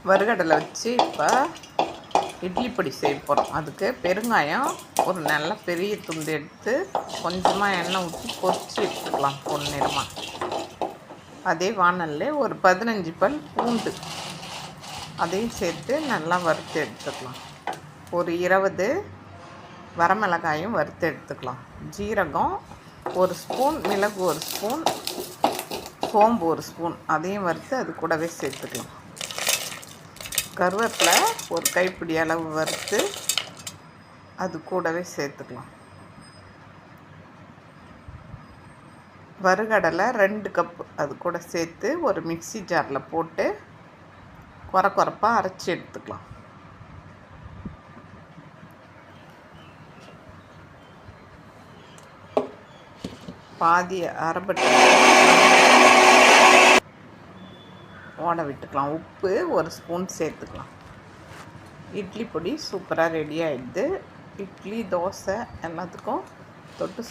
வறுகடலை வச்சு இப்போ இட்லி பொடி செய்ய போகிறோம். அதுக்கு பெருங்காயம் ஒரு நல்ல பெரிய துண்டு எடுத்து கொஞ்சமாக எண்ணெய் ஊற்றி பொரித்து எடுத்துக்கலாம் பொன்னிறமாக. அதே வானலில் ஒரு 15 பல் பூண்டு அதையும் சேர்த்து நல்லா வறுத்து எடுத்துக்கலாம். ஒரு 20 வரமிளகாயும் வறுத்து எடுத்துக்கலாம். ஜீரகம் 1 ஸ்பூன், மிளகு 1 ஸ்பூன், சோம்பு 1 ஸ்பூன் அதையும் வறுத்து அது கூடவே சேர்த்துக்கலாம். கருவேப்பிலை ஒரு கைப்பிடி அளவு வறுத்து அது கூடவே சேர்த்துக்கலாம். வறுகடலை 2 கப்பு அது கூட சேர்த்து ஒரு மிக்ஸி ஜாரில் போட்டு கொரப்பாக அரைச்சி எடுத்துக்கலாம். பாதி அரைப்பட்டு ஓட விட்டுக்கலாம். உப்பு 1 ஸ்பூன் சேர்த்துக்கலாம். இட்லி பொடி சூப்பராக ரெடி ஆகிடுது. இட்லி, தோசை எல்லாத்துக்கும் தொட்டு